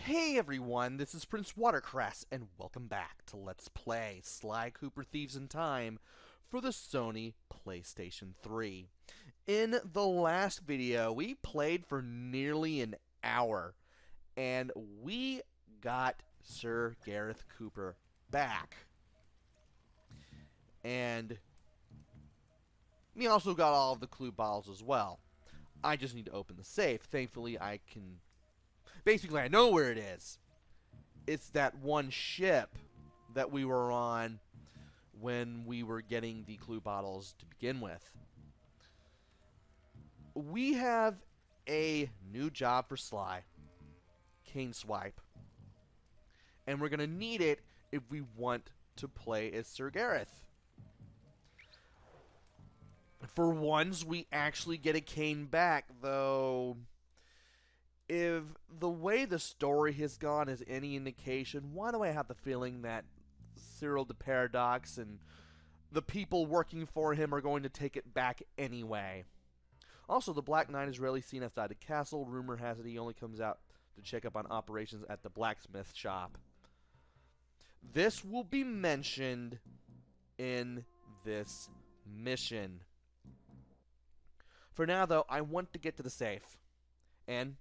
Hey everyone, this is PrinceWatercress, and welcome back to Let's Play Sly Cooper Thieves in Time for the Sony PlayStation 3. In the last video, we played for nearly an hour, and we got Sir Galeth Cooper back. And we also got all of the clue bottles as well. I just need to open the safe. Thankfully, I can... Basically, I know where it is. It's that one ship that we were on when we were getting the clue bottles to begin with. We have a new job for Sly. Cane Swipe. And we're going to need it if we want to play as Sir Galeth. For once, we actually get a cane back, though... If the way the story has gone is any indication, why do I have the feeling that Cyril the Paradox and the people working for him are going to take it back anyway? Also, the Black Knight is rarely seen outside the castle. Rumor has it he only comes out to check up on operations at the blacksmith shop. This will be mentioned in this mission. For now, though, I want to get to the safe. And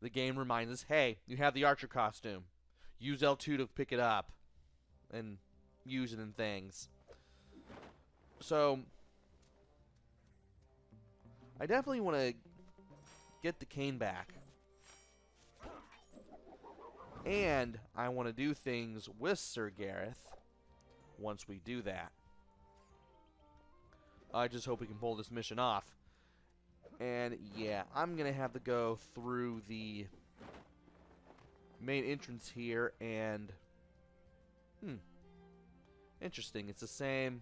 the game reminds us, hey, you have the archer costume. Use L2 to pick it up and use it in things. So, I definitely want to get the cane back. And I want to do things with Sir Galeth once we do that. I just hope we can pull this mission off. And yeah, I'm going to have to go through the main entrance here and... Interesting. It's the same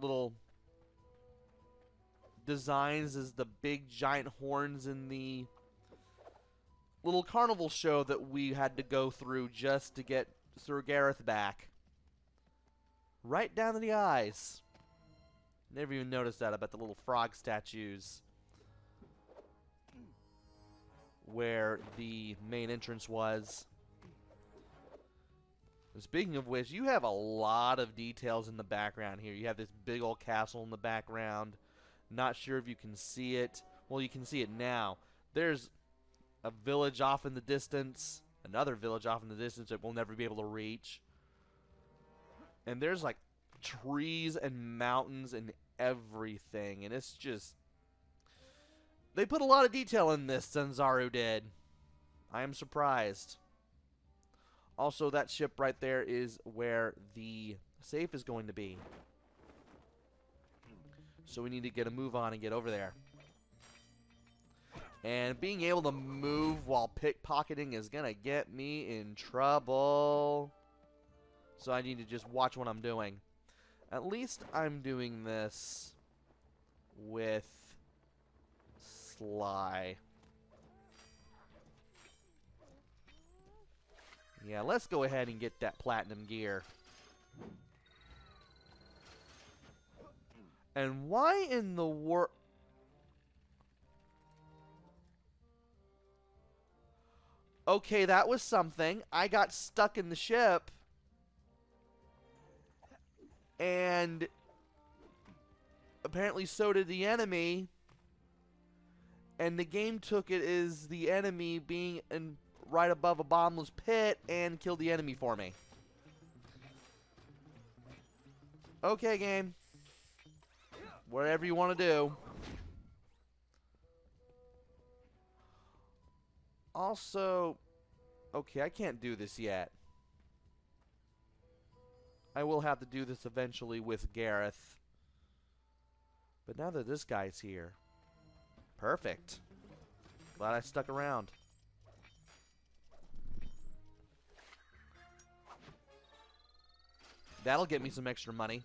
little designs as the big giant horns in the little carnival show that we had to go through just to get Sir Galeth back. Right down to the eyes. Never even noticed that about the little frog statues where the main entrance was. And speaking of which, you have a lot of details in the background here. You have this big old castle in the background. Not sure if you can see it. Well, you can see it now. There's a village off in the distance. Another village off in the distance that we'll never be able to reach. And there's like trees and mountains and everything, and it's just... They put a lot of detail in this, Sanzaru did. I am surprised. Also, that ship right there is where the safe is going to be. So we need to get a move on and get over there. And being able to move while pickpocketing is going to get me in trouble. So I need to just watch what I'm doing. At least I'm doing this with Sly. Yeah, let's go ahead and get that platinum gear. And why in the world... Okay, that was something. I got stuck in the ship. And apparently so did the enemy. And the game took it as the enemy being right above a bottomless pit and killed the enemy for me. Okay, game. Whatever you want to do. Also, okay, I can't do this yet. I will have to do this eventually with Galeth. But now that this guy's here. Perfect. Glad I stuck around. That'll get me some extra money.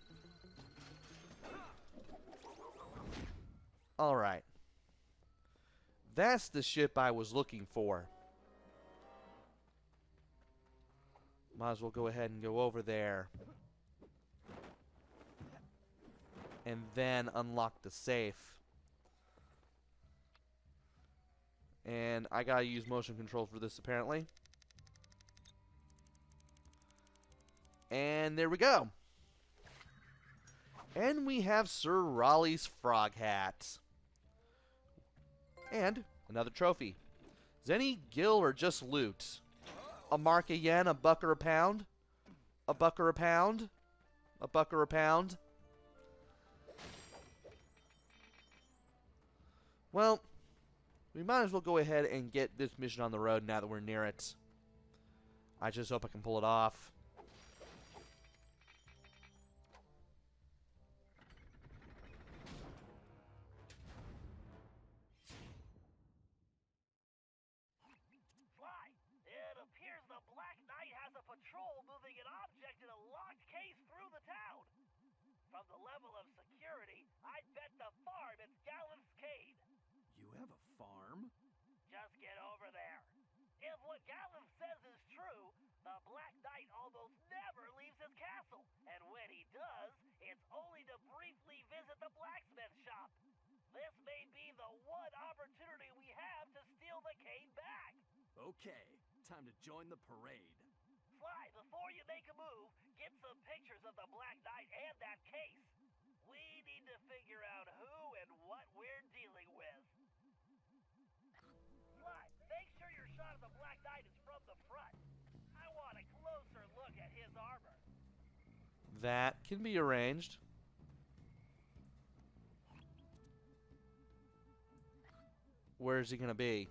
Alright. That's the ship I was looking for. Might as well go ahead and go over there. And then unlock the safe. And I gotta use motion control for this, apparently. And there we go. And we have Sir Raleigh's frog hat. And another trophy. Is any gil or just loot? A mark a yen, a buck or a pound? A buck or a pound? A buck or a pound? Well, we might as well go ahead and get this mission on the road now that we're near it. I just hope I can pull it off. It appears the Black Knight has a patrol moving an object in a locked case through the town. From the level of security, I'd bet the farm it's Galeth's Cade. You have a farm? Just get over there. If what Galeth says is true, the Black Knight almost never leaves his castle. And when he does, it's only to briefly visit the blacksmith shop. This may be the one opportunity we have to steal the Cade back. Okay, time to join the parade. Sly, before you make a move, get some pictures of the Black Knight and that case. We need to figure out who and what we're dealing with. Sly, make sure your shot of the Black Knight is from the front. I want a closer look at his armor. That can be arranged. Where's he gonna be?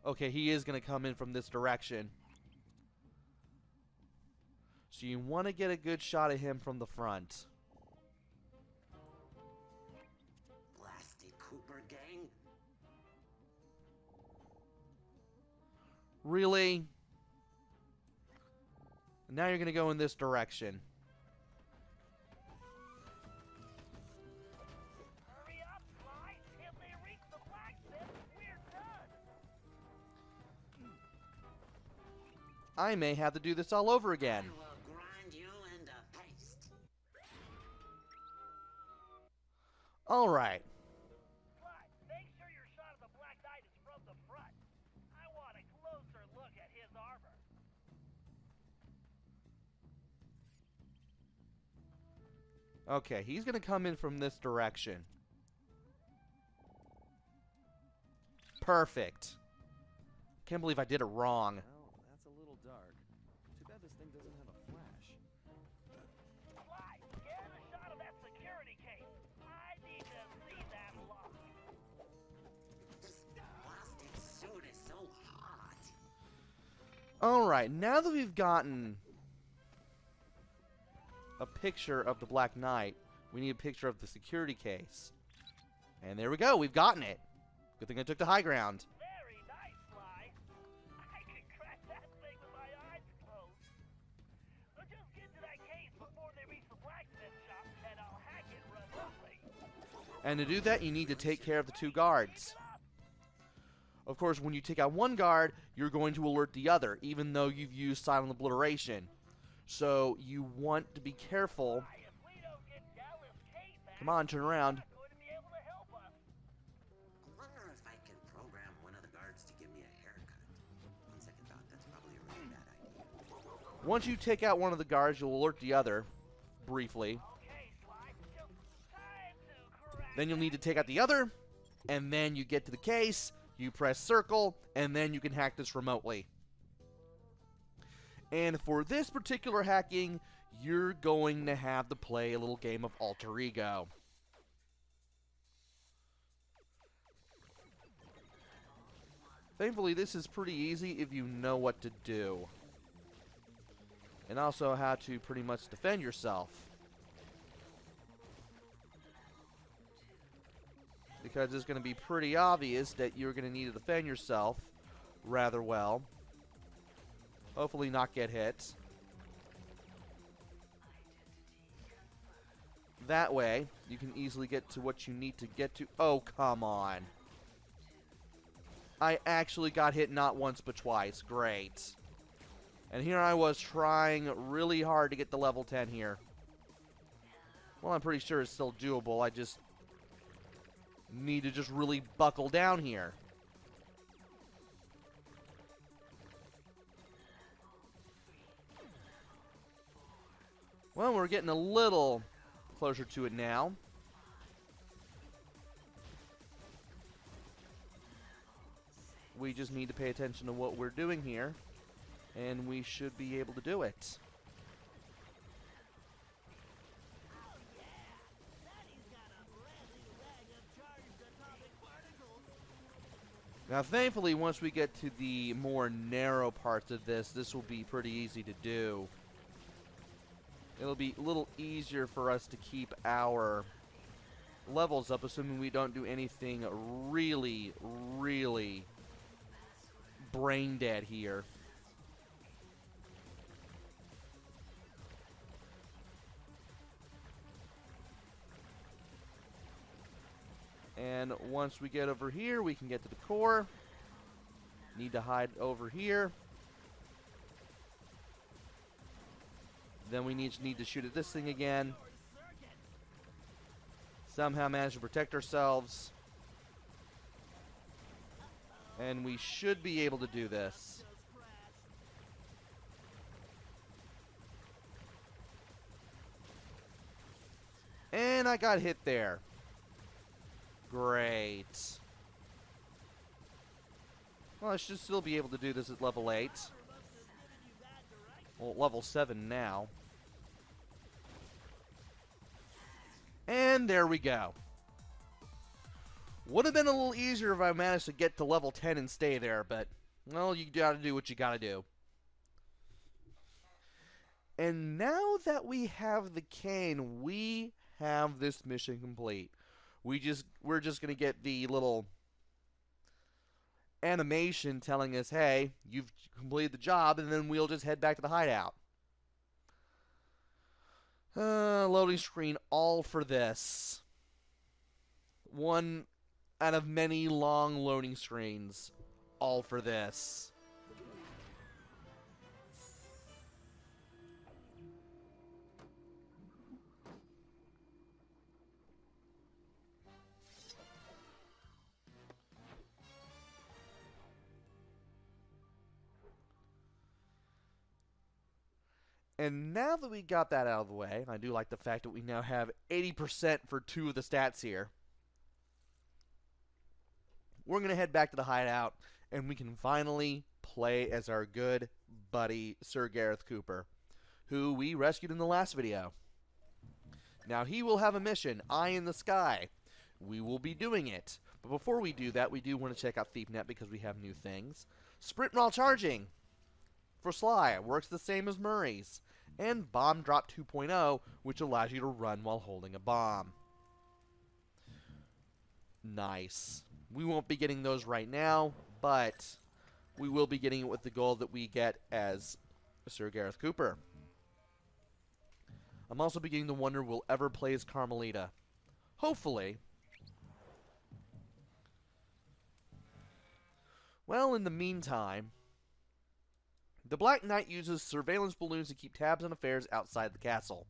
Okay, he is gonna come in from this direction. So you want to get a good shot of him from the front. Blasted Cooper gang. Really? Now you're gonna go in this direction. Hurry up, Sly. If they reach the blacksmith, we're done. I may have to do this all over again. I will grind you into paste. Alright. Sly, make sure your shot of the Black Knight is from the front. I want a closer look at his armor. Okay, he's gonna come in from this direction. Perfect. Can't believe I did it wrong. Well, that's a little dark. Too bad this thing doesn't have a flash. Sly, get a shot of that security case. I need to see that lock. This plastic suit is so hot. Alright, now that we've gotten a picture of the Black Knight, we need a picture of the security case. And there we go, we've gotten it. Good thing I took the high ground. Very nice, Sly. I could crack that thing with my eyes closed. So just get to that case before they reach the blacksmith shop, and I'll hack it remotely. And to do that, you need to take care of the two guards. Of course, when you take out one guard, you're going to alert the other, even though you've used silent obliteration. So you want to be careful. Sly, if we don't get Galeth's Cade back, Come on, turn around. you're not going to be able to help us. I wonder if I can program one of the guards to give me a haircut. On second thought, that's probably a really bad idea. Once you take out one of the guards, you'll alert the other, briefly. Okay, Sly, just time to crack. Then you'll need to take out the other, and then you get to the case, you press circle, and then you can hack this remotely. And for this particular hacking, you're going to have to play a little game of alter ego. Thankfully, this is pretty easy if you know what to do. And also how to pretty much defend yourself. Because it's going to be pretty obvious that you're going to need to defend yourself rather well. Hopefully not get hit. That way, you can easily get to what you need to get to. Oh, come on. I actually got hit not once but twice. Great. And here I was trying really hard to get to level 10 here. Well, I'm pretty sure it's still doable. I just need to just really buckle down here. Well, we're getting a little closer to it now. We just need to pay attention to what we're doing here, and we should be able to do it. Now, thankfully, once we get to the more narrow parts of this will be pretty easy to do. It'll be a little easier for us to keep our levels up, assuming we don't do anything really, really brain dead here. And once we get over here, we can get to the core. Need to hide over here. Then we need to shoot at this thing again. Somehow manage to protect ourselves. And we should be able to do this. And I got hit there. Great. Well, I should still be able to do this at level 8. Well, level 7 now. And there we go. Would have been a little easier if I managed to get to level 10 and stay there, but, well, you gotta do what you gotta do. And now that we have the cane, we have this mission complete. We're just gonna get the little animation telling us, hey, you've completed the job, and then we'll just head back to the hideout. Loading screen all for this. One out of many long loading screens all for this. And now that we got that out of the way, I do like the fact that we now have 80% for 2 of the stats here. We're going to head back to the hideout, and we can finally play as our good buddy, Sir Galeth Cooper, who we rescued in the last video. Now, he will have a mission, Eye in the Sky. We will be doing it. But before we do that, we do want to check out ThiefNet because we have new things. Sprint while charging for Sly works the same as Murray's. And Bomb Drop 2.0, which allows you to run while holding a bomb. Nice. We won't be getting those right now, but we will be getting it with the goal that we get as Sir Galeth Cooper. I'm also beginning to wonder will ever play as Carmelita. Hopefully. Well, in the meantime, the Black Knight uses surveillance balloons to keep tabs on affairs outside the castle.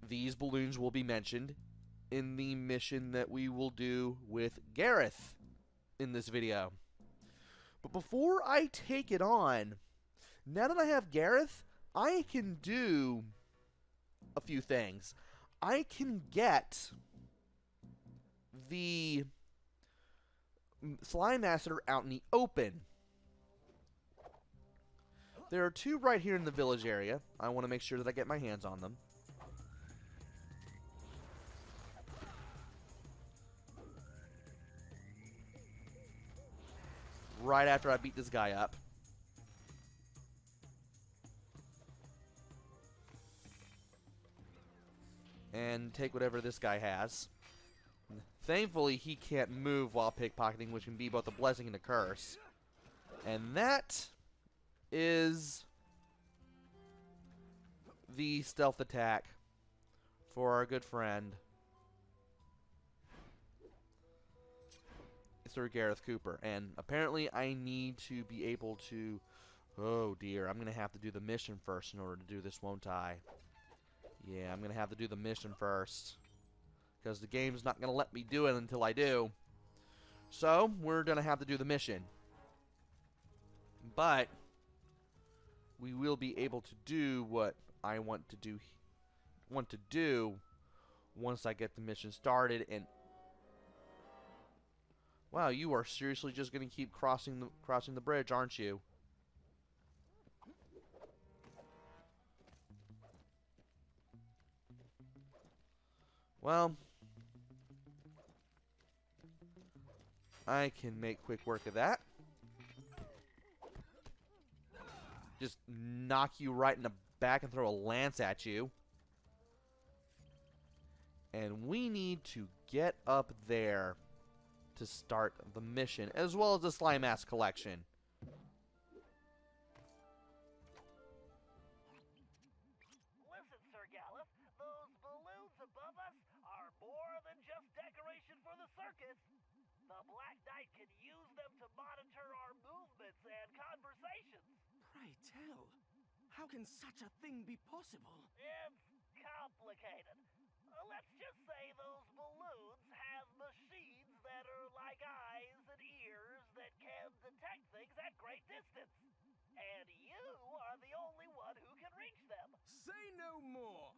These balloons will be mentioned in the mission that we will do with Gareth in this video. But before I take it on, now that I have Gareth, I can do a few things. I can get the Slime Master out in the open. There are 2 right here in the village area. I want to make sure that I get my hands on them. Right after I beat this guy up. And take whatever this guy has. Thankfully, he can't move while pickpocketing, which can be both a blessing and a curse. And that is the stealth attack for our good friend Sir Galeth Cooper. And apparently I need to be able to... Oh dear, I'm going to have to do the mission first in order to do this, won't I? Yeah, I'm going to have to do the mission first. because the game's not going to let me do it until I do. So, we're going to have to do the mission. But we will be able to do what I want to do once I get the mission started. And wow, you are seriously just going to keep crossing the bridge, aren't you? Well, I can make quick work of that. Just knock you right in the back and throw a lance at you. And we need to get up there to start the mission, as well as the Slime Mask collection. Listen, Sir Galeth, those balloons above us are more than just decoration for the circus. The Black Knight can use them to monitor our movements and conversations. Pray tell, how can such a thing be possible? It's complicated. Let's just say those balloons have machines that are like eyes and ears that can detect things at great distance. And you are the only one who can reach them. Say no more.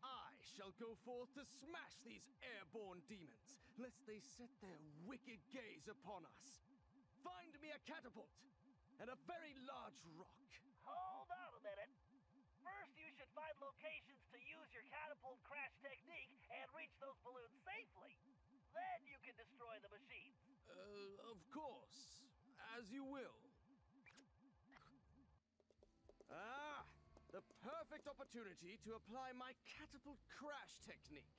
I shall go forth to smash these airborne demons, lest they set their wicked gaze upon us. Find me a catapult and a very large rock. Hold on a minute. First, you should find locations to use your catapult crash technique and reach those balloons safely. Then you can destroy the machines. Of course. As you will. Ah! The perfect opportunity to apply my catapult crash technique.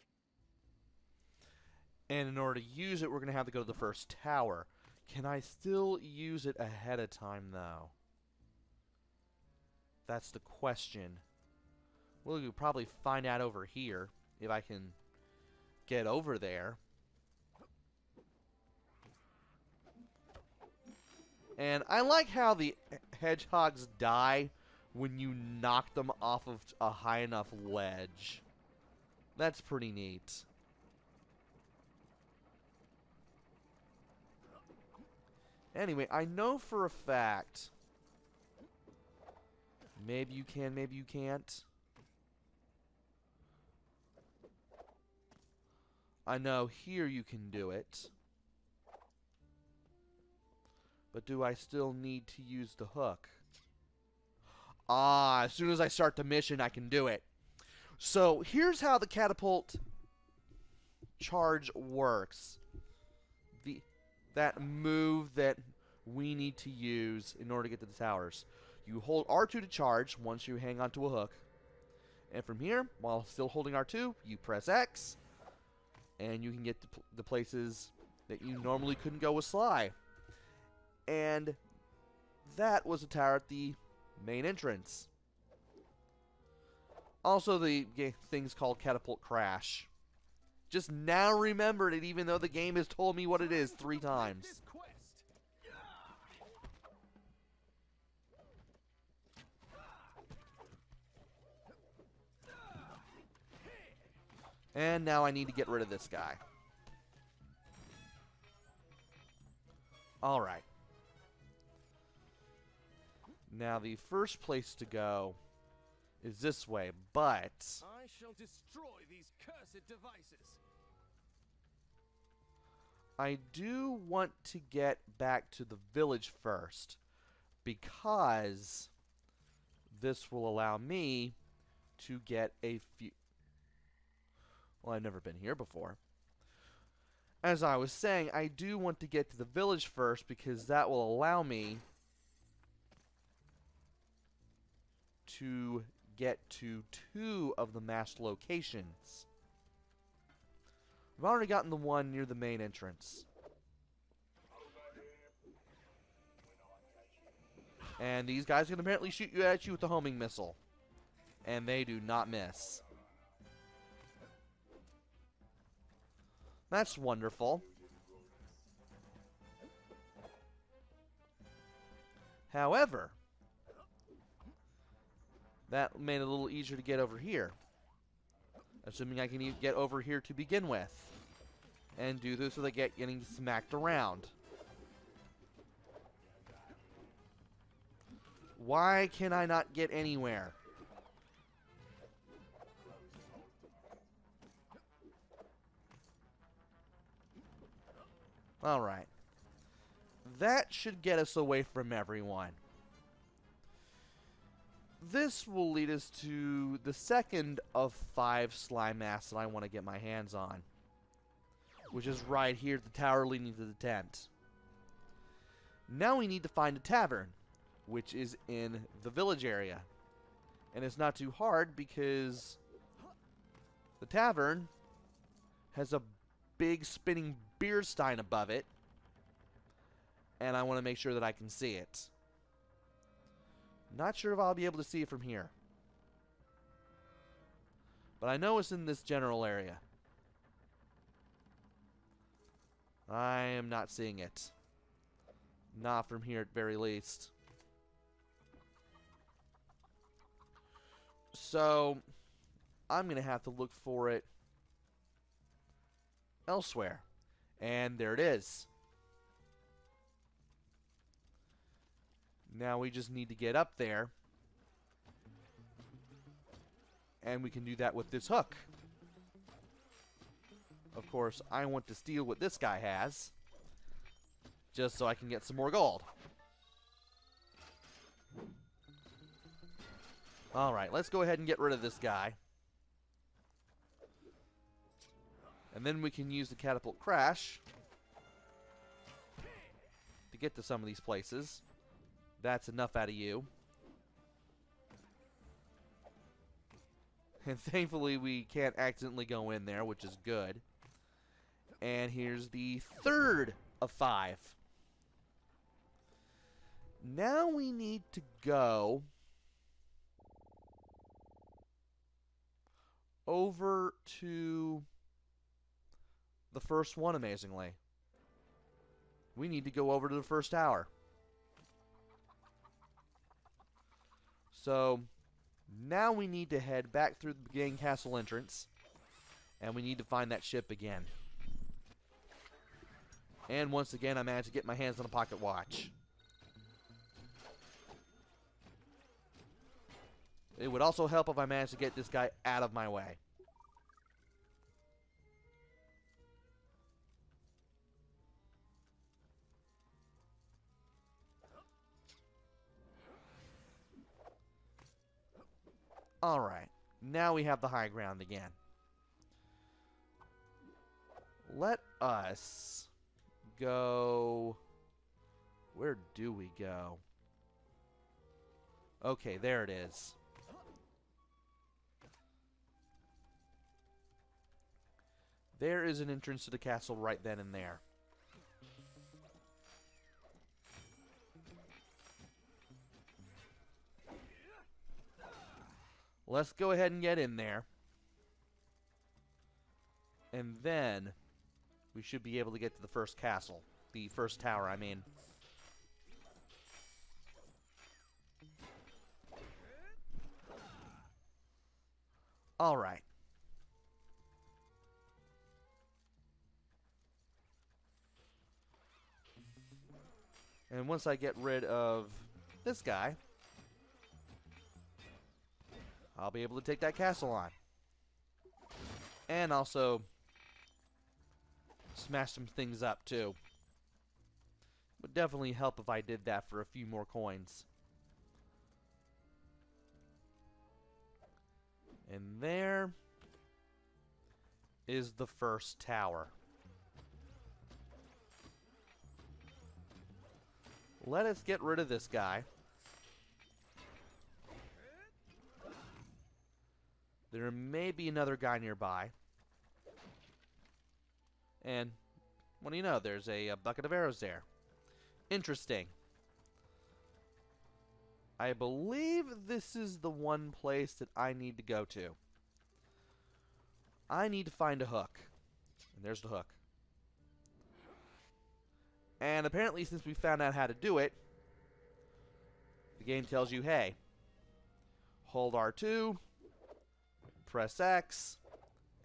And in order to use it, we're going to have to go to the first tower. Can I still use it ahead of time, though? That's the question. We'll probably find out over here if I can get over there. And I like how the hedgehogs die when you knock them off of a high enough ledge. That's pretty neat. Anyway, I know for a fact... Maybe you can, maybe you can't. I know here you can do it. But do I still need to use the hook? Ah, as soon as I start the mission, I can do it. So, here's how the catapult charge works. That move that we need to use in order to get to the towers. You hold R2 to charge once you hang onto a hook. And from here, while still holding R2, you press X. And you can get to the places that you normally couldn't go with Sly. And that was a tower at the main entrance. Also, the thing's called Catapult Crash. Just now remembered it, even though the game has told me what it is 3 times. And now I need to get rid of this guy. Alright. Now the first place to go is this way, but... I shall destroy these cursed devices. I do want to get back to the village first, because this will allow me to get a few... Well, I've never been here before. As I was saying, I do want to get to the village first, because that will allow me to get to 2 of the masked locations. I've already gotten the one near the main entrance. And these guys can apparently shoot at you with the homing missile. And they do not miss. That's wonderful. However, that made it a little easier to get over here. Assuming I can get over here to begin with. And do this without getting smacked around. Why can I not get anywhere? Alright. That should get us away from everyone. This will lead us to the second of 5 slime masks that I want to get my hands on. Which is right here at the tower leading to the tent. Now we need to find a tavern, which is in the village area. And it's not too hard because the tavern has a big spinning beer stein above it. And I want to make sure that I can see it. Not sure if I'll be able to see it from here. But I know it's in this general area. I am not seeing it. Not from here at very least. So, I'm going to have to look for it elsewhere. And there it is. Now we just need to get up there. And we can do that with this hook. Of course, I want to steal what this guy has. Just so I can get some more gold. Alright, let's go ahead and get rid of this guy. And then we can use the catapult crash to get to some of these places. That's enough out of you. And thankfully we can't accidentally go in there, which is good. And here's the third of 5. Now we need to go over to the first one, amazingly. We need to go over to the first tower. So, now we need to head back through the beginning castle entrance. And we need to find that ship again. And once again, I managed to get my hands on a pocket watch. It would also help if I managed to get this guy out of my way. Alright, now we have the high ground again. Let us go... Where do we go? Okay, there it is. There is an entrance to the castle right then and there. Let's go ahead and get in there. And then we should be able to get to the first castle. The first tower, I mean. Alright. And once I get rid of this guy, I'll be able to take that castle on. And also smash some things up too. Would definitely help if I did that for a few more coins. And there is the first tower. Let us get rid of this guy. There may be another guy nearby. And, what do you know, there's a bucket of arrows there. Interesting. I believe this is the one place that I need to go to. I need to find a hook. And there's the hook. And apparently, since we found out how to do it, the game tells you, hey, hold R2, press X,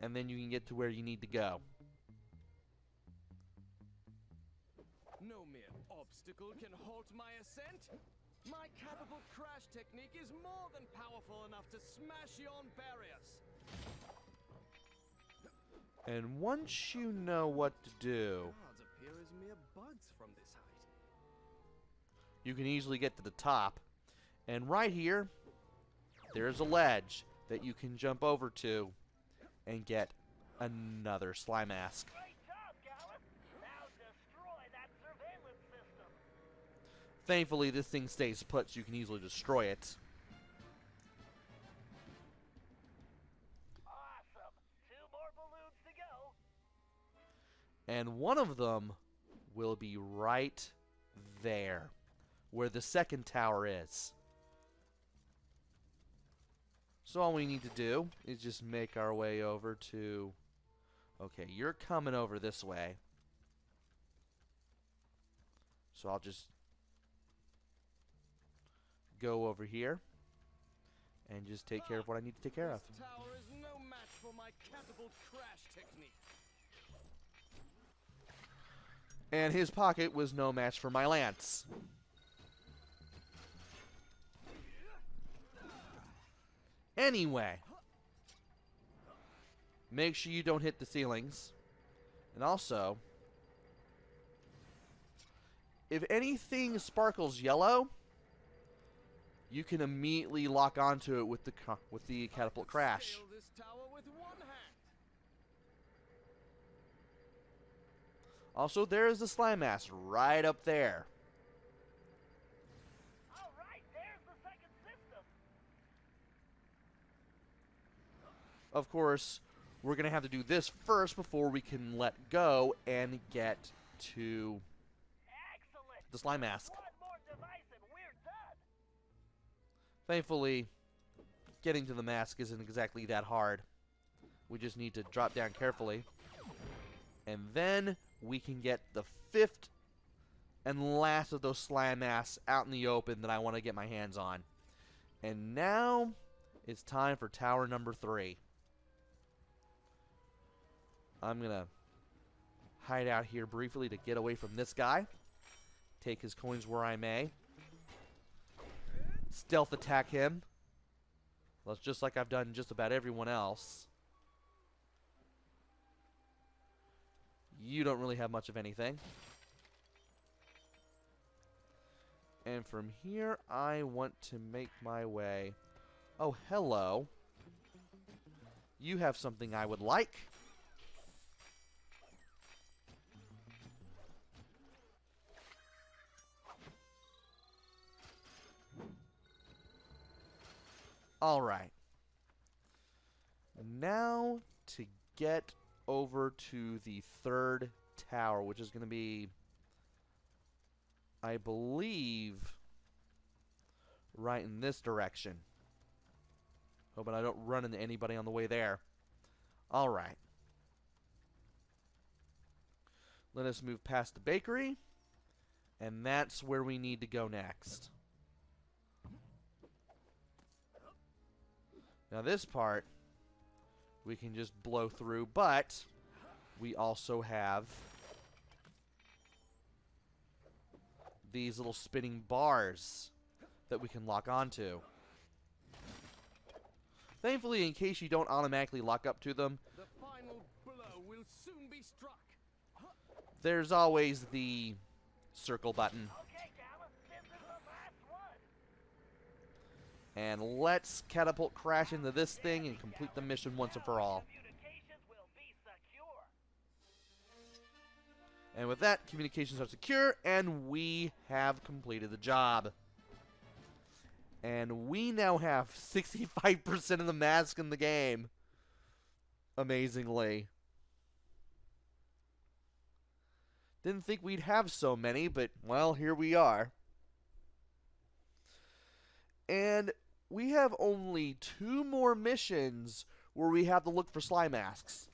and then you can get to where you need to go. No mere obstacle can halt my ascent. My catapult crash technique is more than powerful enough to smash yon barriers. And once you know what to do, Guards appear as mere buds from this height. you can easily get to the top. And right here, there's a ledge that you can jump over to and get another slime mask. Great job, Galeth. Now destroy that surveillance system. Thankfully, this thing stays put, so you can easily destroy it. Awesome. 2 more balloons to go. And one of them will be right there, where the second tower is. So all we need to do is just make our way over to... Okay, you're coming over this way. So I'll just go over here and just take care of what I need to take care of. This tower is no match for my catapult crash technique. And his pocket was no match for my lance. Anyway, make sure you don't hit the ceilings. And also, if anything sparkles yellow, you can immediately lock onto it with the catapult crash. Scale this tower with one hand. Also, there is the slime mask right up there. All right, there's the second system. Of course, we're going to have to do this first before we can let go and get to Excellent. the slime mask. One more device and we're done. Thankfully, getting to the mask isn't exactly that hard. We just need to drop down carefully. And then we can get the 5th and last of those slime masks out in the open that I want to get my hands on. And now it's time for tower number 3. I'm going to hide out here briefly to get away from this guy. Take his coins where I may. Stealth attack him. Well, it's just like I've done just about everyone else. You don't really have much of anything. And from here, I want to make my way... Oh, hello. You have something I would like. All right. Now to get over to the 3rd tower, which is going to be, I believe, right in this direction. Hoping I don't run into anybody on the way there. All right. Let us move past the bakery, and that's where we need to go next. Now this part, we can just blow through, but we also have these little spinning bars that we can lock onto. Thankfully, in case you don't automatically lock up to them, The final blow will soon be struck. there's always the circle button. Okay, Galeth, this is the last one. And let's catapult crash into this thing and complete the mission once and for all. Communications will be secure. And with that, communications are secure, and we have completed the job. And we now have 65% of the mask in the game. Amazingly. Didn't think we'd have so many, but, well, here we are. And we have only 2 more missions where we have to look for slime masks.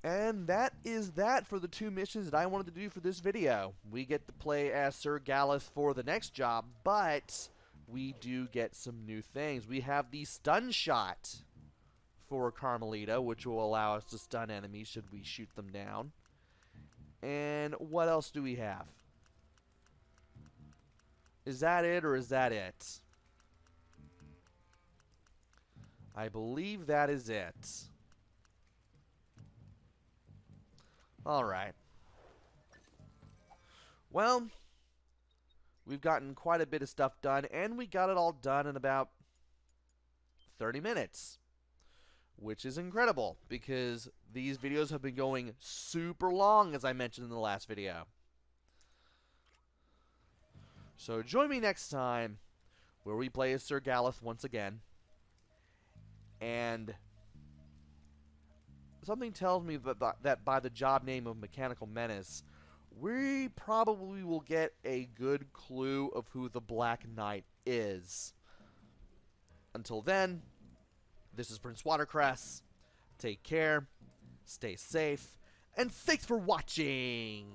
And that is that for the 2 missions that I wanted to do for this video. We get to play as Sir Galeth for the next job, but we do get some new things. We have the stun shot for Carmelita, which will allow us to stun enemies should we shoot them down. And what else do we have? Is that it, or is that it? I believe that is it. Alright. Well, we've gotten quite a bit of stuff done, and we got it all done in about 30 minutes. Which is incredible, because these videos have been going super long, as I mentioned in the last video. So join me next time, where we play as Sir Galeth once again. And something tells me that by the job name of Mechanical Menace, we probably will get a good clue of who the Black Knight is. Until then, this is PrinceWatercress. Take care, stay safe, and thanks for watching!